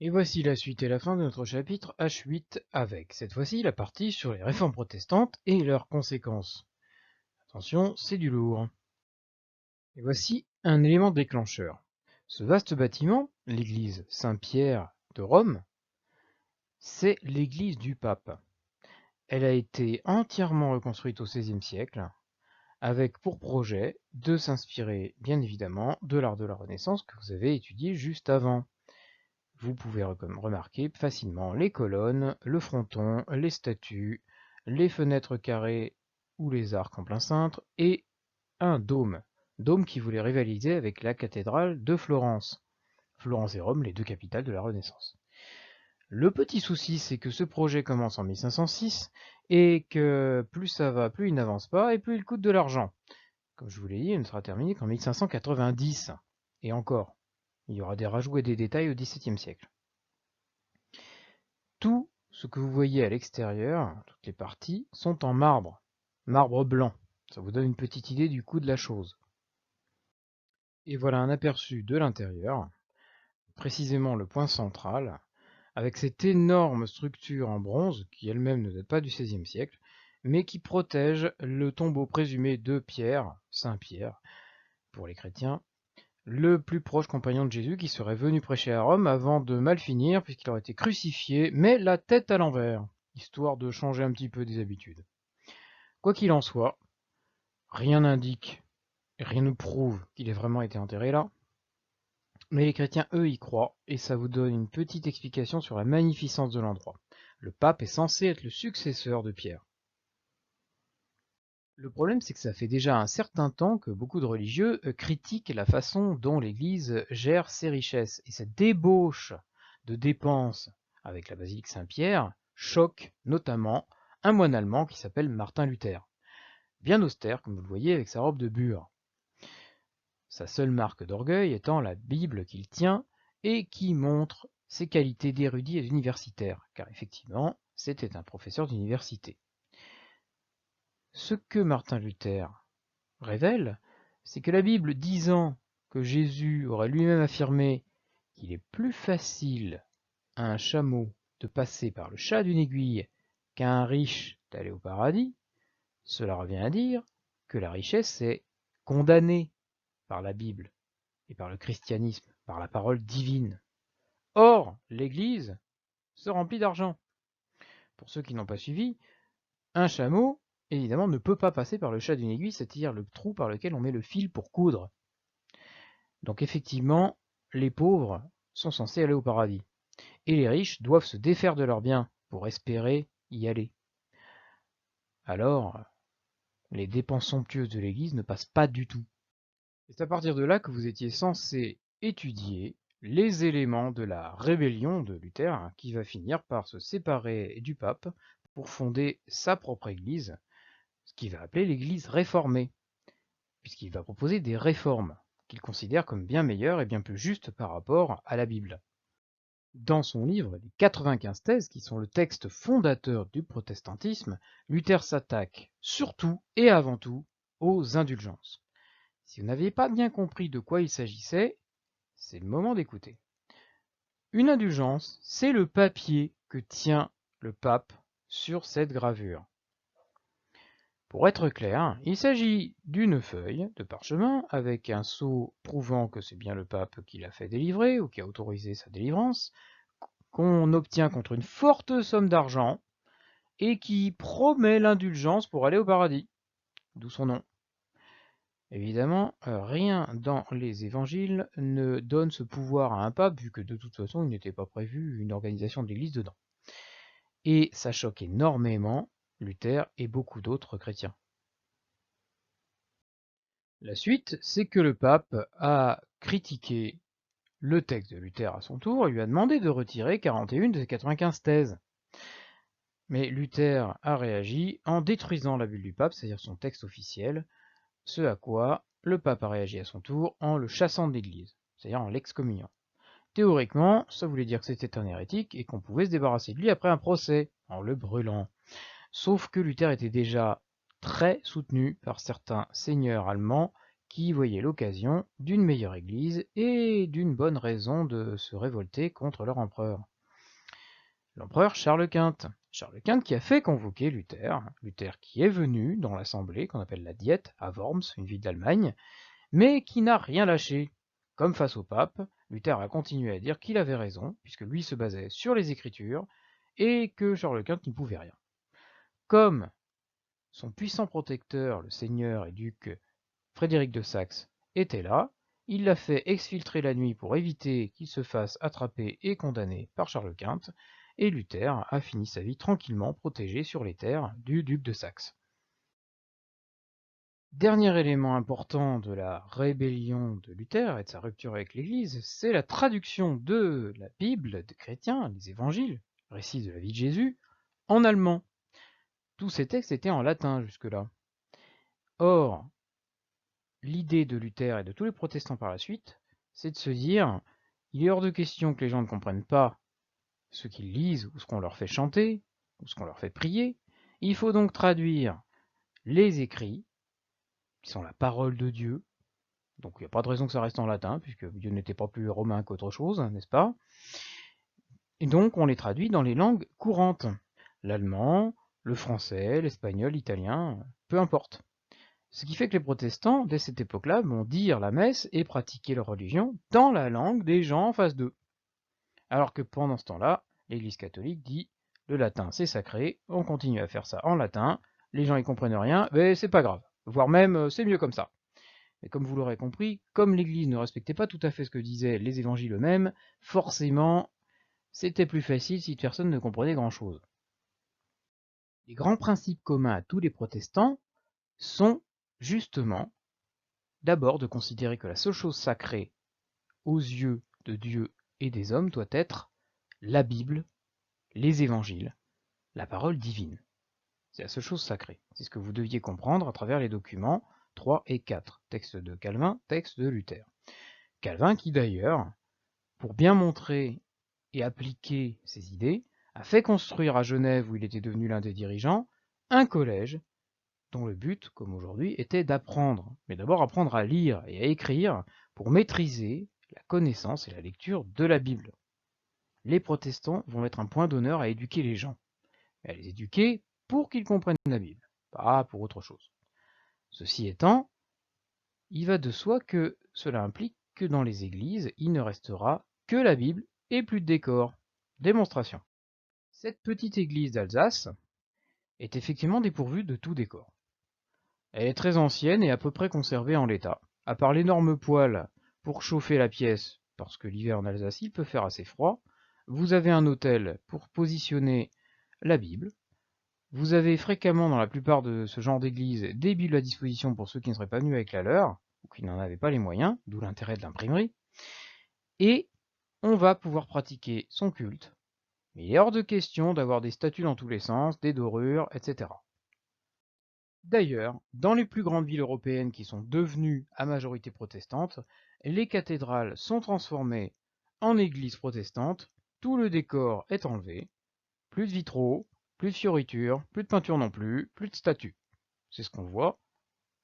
Et voici la suite et la fin de notre chapitre H8 avec, cette fois-ci, la partie sur les réformes protestantes et leurs conséquences. Attention, c'est du lourd. Et voici un élément déclencheur. Ce vaste bâtiment, l'église Saint-Pierre de Rome, c'est l'église du pape. Elle a été entièrement reconstruite au XVIe siècle, avec pour projet de s'inspirer, bien évidemment, de l'art de la Renaissance que vous avez étudié juste avant. Vous pouvez remarquer facilement les colonnes, le fronton, les statues, les fenêtres carrées ou les arcs en plein cintre, et un dôme. Dôme qui voulait rivaliser avec la cathédrale de Florence. Florence et Rome, les deux capitales de la Renaissance. Le petit souci, c'est que ce projet commence en 1506 et que plus ça va, plus il n'avance pas et plus il coûte de l'argent. Comme je vous l'ai dit, il ne sera terminé qu'en 1590. Et encore, il y aura des rajouts et des détails au XVIIe siècle. Tout ce que vous voyez à l'extérieur, toutes les parties, sont en marbre. Marbre blanc. Ça vous donne une petite idée du coût de la chose. Et voilà un aperçu de l'intérieur, précisément le point central, avec cette énorme structure en bronze, qui elle-même ne date pas du XVIe siècle, mais qui protège le tombeau présumé de Pierre, Saint Pierre, pour les chrétiens, le plus proche compagnon de Jésus qui serait venu prêcher à Rome avant de mal finir puisqu'il aurait été crucifié, mais la tête à l'envers, histoire de changer un petit peu des habitudes. Quoi qu'il en soit, rien n'indique, rien ne prouve qu'il ait vraiment été enterré là, mais les chrétiens, eux, y croient, et ça vous donne une petite explication sur la magnificence de l'endroit. Le pape est censé être le successeur de Pierre. Le problème, c'est que ça fait déjà un certain temps que beaucoup de religieux critiquent la façon dont l'Église gère ses richesses. Et cette débauche de dépenses avec la basilique Saint-Pierre choque notamment un moine allemand qui s'appelle Martin Luther. Bien austère, comme vous le voyez, avec sa robe de bure. Sa seule marque d'orgueil étant la Bible qu'il tient et qui montre ses qualités d'érudit et d'universitaire, car effectivement, c'était un professeur d'université. Ce que Martin Luther révèle, c'est que la Bible disant que Jésus aurait lui-même affirmé qu'il est plus facile à un chameau de passer par le chat d'une aiguille qu'à un riche d'aller au paradis, cela revient à dire que la richesse est condamnée par la Bible et par le christianisme, par la parole divine. Or, l'Église se remplit d'argent. Pour ceux qui n'ont pas suivi, un chameau, évidemment, ne peut pas passer par le chat d'une aiguille, c'est-à-dire le trou par lequel on met le fil pour coudre. Donc effectivement, les pauvres sont censés aller au paradis. Et les riches doivent se défaire de leurs biens pour espérer y aller. Alors, les dépenses somptueuses de l'Église ne passent pas du tout. C'est à partir de là que vous étiez censé étudier les éléments de la rébellion de Luther, qui va finir par se séparer du pape pour fonder sa propre Église, ce qu'il va appeler l'Église réformée, puisqu'il va proposer des réformes qu'il considère comme bien meilleures et bien plus justes par rapport à la Bible. Dans son livre Les 95 thèses, qui sont le texte fondateur du protestantisme, Luther s'attaque surtout et avant tout aux indulgences. Si vous n'aviez pas bien compris de quoi il s'agissait, c'est le moment d'écouter. Une indulgence, c'est le papier que tient le pape sur cette gravure. Pour être clair, il s'agit d'une feuille de parchemin avec un sceau prouvant que c'est bien le pape qui l'a fait délivrer ou qui a autorisé sa délivrance, qu'on obtient contre une forte somme d'argent et qui promet l'indulgence pour aller au paradis, d'où son nom. Évidemment, rien dans les évangiles ne donne ce pouvoir à un pape, vu que de toute façon il n'était pas prévu une organisation de l'église dedans. Et ça choque énormément Luther et beaucoup d'autres chrétiens. La suite, c'est que le pape a critiqué le texte de Luther à son tour et lui a demandé de retirer 41 de ses 95 thèses. Mais Luther a réagi en détruisant la bulle du pape, c'est-à-dire son texte officiel, ce à quoi le pape a réagi à son tour en le chassant de l'église, c'est-à-dire en l'excommuniant. Théoriquement, ça voulait dire que c'était un hérétique et qu'on pouvait se débarrasser de lui après un procès, en le brûlant. Sauf que Luther était déjà très soutenu par certains seigneurs allemands qui y voyaient l'occasion d'une meilleure église et d'une bonne raison de se révolter contre leur empereur. L'empereur Charles Quint. Charles Quint qui a fait convoquer Luther. Luther qui est venu dans l'assemblée qu'on appelle la Diète à Worms, une ville d'Allemagne, mais qui n'a rien lâché. Comme face au pape, Luther a continué à dire qu'il avait raison, puisque lui se basait sur les Écritures, et que Charles Quint n'y pouvait rien. Comme son puissant protecteur, le seigneur et duc Frédéric de Saxe, était là, il l'a fait exfiltrer la nuit pour éviter qu'il se fasse attraper et condamner par Charles Quint, et Luther a fini sa vie tranquillement protégé sur les terres du duc de Saxe. Dernier élément important de la rébellion de Luther et de sa rupture avec l'Église, c'est la traduction de la Bible des chrétiens, les évangiles, récits de la vie de Jésus, en allemand. Tous ces textes étaient en latin jusque-là. Or, l'idée de Luther et de tous les protestants par la suite, c'est de se dire, il est hors de question que les gens ne comprennent pas ce qu'ils lisent ou ce qu'on leur fait chanter, ou ce qu'on leur fait prier. Il faut donc traduire les écrits, qui sont la parole de Dieu. Donc il n'y a pas de raison que ça reste en latin, puisque Dieu n'était pas plus romain qu'autre chose, n'est-ce pas? Et donc on les traduit dans les langues courantes. L'allemand, le français, l'espagnol, l'italien, peu importe. Ce qui fait que les protestants, dès cette époque-là, vont dire la messe et pratiquer leur religion dans la langue des gens en face d'eux. Alors que pendant ce temps-là, l'Église catholique dit le latin c'est sacré, on continue à faire ça en latin, les gens y comprennent rien, mais c'est pas grave, voire même c'est mieux comme ça. Mais comme vous l'aurez compris, comme l'Église ne respectait pas tout à fait ce que disaient les évangiles eux-mêmes, forcément, c'était plus facile si personne ne comprenait grand-chose. Les grands principes communs à tous les protestants sont justement d'abord de considérer que la seule chose sacrée aux yeux de Dieu et des hommes doit être la Bible, les évangiles, la parole divine. C'est la seule chose sacrée. C'est ce que vous deviez comprendre à travers les documents 3 et 4, texte de Calvin, texte de Luther. Calvin qui d'ailleurs, pour bien montrer et appliquer ses idées, a fait construire à Genève, où il était devenu l'un des dirigeants, un collège dont le but, comme aujourd'hui, était d'apprendre, mais d'abord apprendre à lire et à écrire pour maîtriser la connaissance et la lecture de la Bible. Les protestants vont mettre un point d'honneur à éduquer les gens, mais à les éduquer pour qu'ils comprennent la Bible, pas pour autre chose. Ceci étant, il va de soi que cela implique que dans les églises, il ne restera que la Bible et plus de décor. Démonstration. Cette petite église d'Alsace est effectivement dépourvue de tout décor. Elle est très ancienne et à peu près conservée en l'état, à part l'énorme poêle pour chauffer la pièce, parce que l'hiver en Alsace il peut faire assez froid. Vous avez un autel pour positionner la Bible. Vous avez fréquemment dans la plupart de ce genre d'église des Bibles à disposition pour ceux qui ne seraient pas venus avec la leur, ou qui n'en avaient pas les moyens, d'où l'intérêt de l'imprimerie. Et on va pouvoir pratiquer son culte. Mais il est hors de question d'avoir des statues dans tous les sens, des dorures, etc. D'ailleurs, dans les plus grandes villes européennes qui sont devenues à majorité protestante, les cathédrales sont transformées en églises protestantes, tout le décor est enlevé, plus de vitraux, plus de fioritures, plus de peinture non plus, plus de statues. C'est ce qu'on voit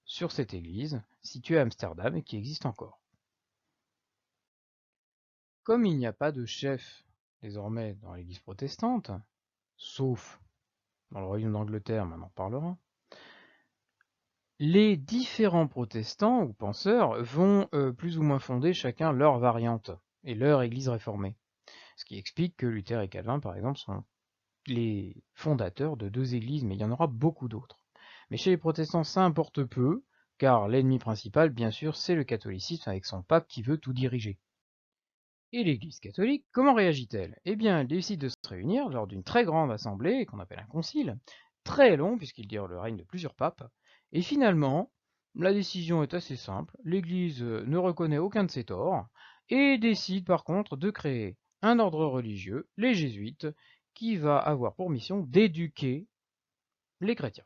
sur cette église située à Amsterdam et qui existe encore. Comme il n'y a pas de chef désormais dans l'église protestante, sauf dans le royaume d'Angleterre, mais on en parlera, les différents protestants ou penseurs vont plus ou moins fonder chacun leur variante et leur église réformée. Ce qui explique que Luther et Calvin, par exemple, sont les fondateurs de deux églises, mais il y en aura beaucoup d'autres. Mais chez les protestants, ça importe peu, car l'ennemi principal, bien sûr, c'est le catholicisme avec son pape qui veut tout diriger. Et l'Église catholique, comment réagit-elle? Eh bien, elle décide de se réunir lors d'une très grande assemblée, qu'on appelle un concile, très long, puisqu'il dure le règne de plusieurs papes, et finalement, la décision est assez simple, l'Église ne reconnaît aucun de ses torts, et décide par contre de créer un ordre religieux, les jésuites, qui va avoir pour mission d'éduquer les chrétiens.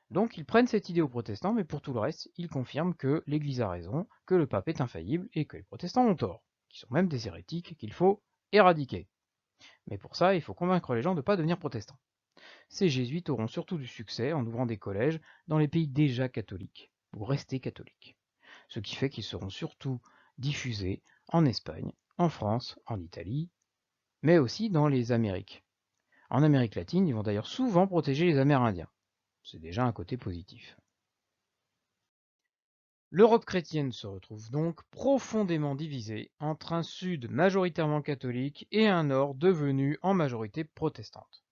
Donc ils prennent cette idée aux protestants, mais pour tout le reste, ils confirment que l'Église a raison, que le pape est infaillible et que les protestants ont tort, qui sont même des hérétiques qu'il faut éradiquer. Mais pour ça, il faut convaincre les gens de ne pas devenir protestants. Ces jésuites auront surtout du succès en ouvrant des collèges dans les pays déjà catholiques, ou restés catholiques. ce qui fait qu'ils seront surtout diffusés en Espagne, en France, en Italie, mais aussi dans les Amériques. En Amérique latine, ils vont d'ailleurs souvent protéger les Amérindiens. C'est déjà un côté positif. L'Europe chrétienne se retrouve donc profondément divisée entre un sud majoritairement catholique et un nord devenu en majorité protestante.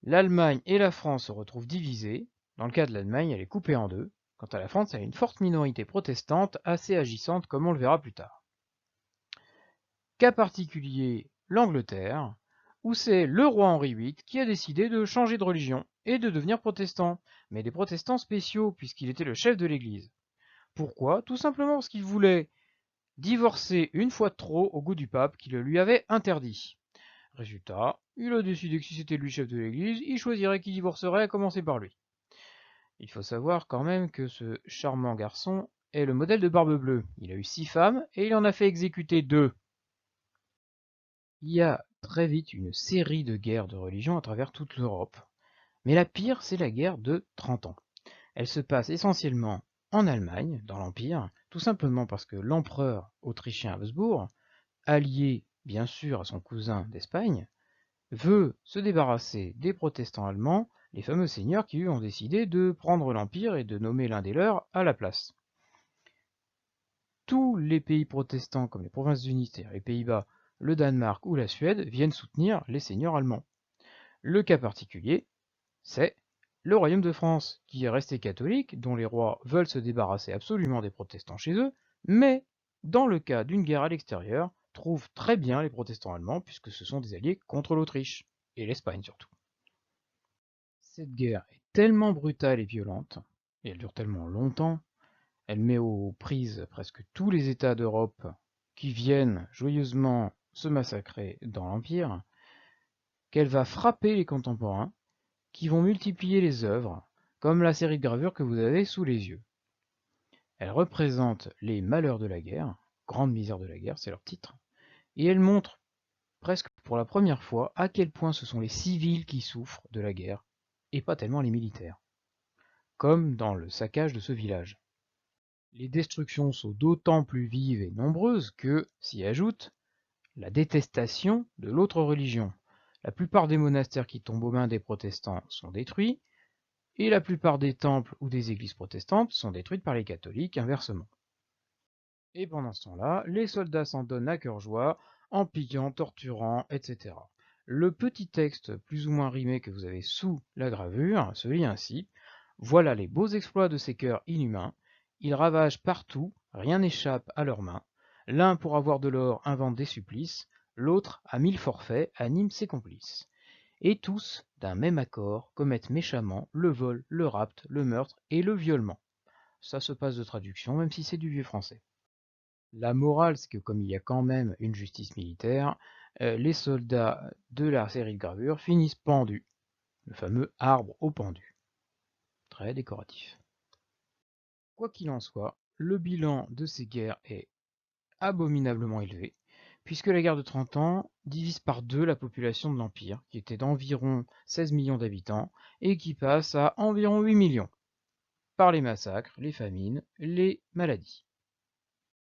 L'Allemagne et la France se retrouvent divisées. Dans le cas de l'Allemagne, elle est coupée en deux. Quant à la France, elle a une forte minorité protestante assez agissante comme on le verra plus tard. Cas particulier, l'Angleterre, où c'est le roi Henri VIII qui a décidé de changer de religion et de devenir protestant, mais des protestants spéciaux puisqu'il était le chef de l'Église. Pourquoi? Tout simplement parce qu'il voulait divorcer une fois de trop au goût du pape qui le lui avait interdit. Résultat, il a décidé que si c'était lui chef de l'Église, il choisirait qui divorcerait, à commencer par lui. Il faut savoir quand même que ce charmant garçon est le modèle de Barbe Bleue. Il a eu 6 femmes et il en a fait exécuter 2. Il y a très vite une série de guerres de religion à travers toute l'Europe. Mais la pire, c'est la guerre de 30 ans. Elle se passe essentiellement en Allemagne, dans l'Empire, tout simplement parce que l'empereur autrichien Habsbourg, allié bien sûr à son cousin d'Espagne, veut se débarrasser des protestants allemands, les fameux seigneurs qui ont décidé de prendre l'Empire et de nommer l'un des leurs à la place. Tous les pays protestants, comme les Provinces-Unies, c'est-à-dire les Pays-Bas, le Danemark ou la Suède, viennent soutenir les seigneurs allemands. Le cas particulier, c'est le royaume de France, qui est resté catholique, dont les rois veulent se débarrasser absolument des protestants chez eux, mais, dans le cas d'une guerre à l'extérieur, trouve très bien les protestants allemands, puisque ce sont des alliés contre l'Autriche, et l'Espagne surtout. Cette guerre est tellement brutale et violente, et elle dure tellement longtemps, elle met aux prises presque tous les États d'Europe qui viennent joyeusement se massacrer dans l'Empire, qu'elle va frapper les contemporains, qui vont multiplier les œuvres, comme la série de gravures que vous avez sous les yeux. Elle représente les malheurs de la guerre, grande misère de la guerre, c'est leur titre, et elle montre presque pour la première fois à quel point ce sont les civils qui souffrent de la guerre, et pas tellement les militaires, comme dans le saccage de ce village. Les destructions sont d'autant plus vives et nombreuses que s'y ajoute la détestation de l'autre religion. La plupart des monastères qui tombent aux mains des protestants sont détruits, et la plupart des temples ou des églises protestantes sont détruites par les catholiques inversement. Et pendant ce temps-là, les soldats s'en donnent à cœur joie, en pillant, torturant, etc. Le petit texte plus ou moins rimé que vous avez sous la gravure se lit ainsi: voilà les beaux exploits de ces cœurs inhumains, ils ravagent partout, rien n'échappe à leurs mains, l'un pour avoir de l'or invente des supplices, l'autre à 1000 forfaits anime ses complices. Et tous, d'un même accord, commettent méchamment le vol, le rapt, le meurtre et le violement. Ça se passe de traduction, même si c'est du vieux français. La morale, c'est que comme il y a quand même une justice militaire, les soldats de la série de gravures finissent pendus, le fameux arbre au pendu. Très décoratif. Quoi qu'il en soit, le bilan de ces guerres est abominablement élevé, puisque la guerre de 30 ans divise par deux la population de l'Empire, qui était d'environ 16 millions d'habitants, et qui passe à environ 8 millions, par les massacres, les famines, les maladies.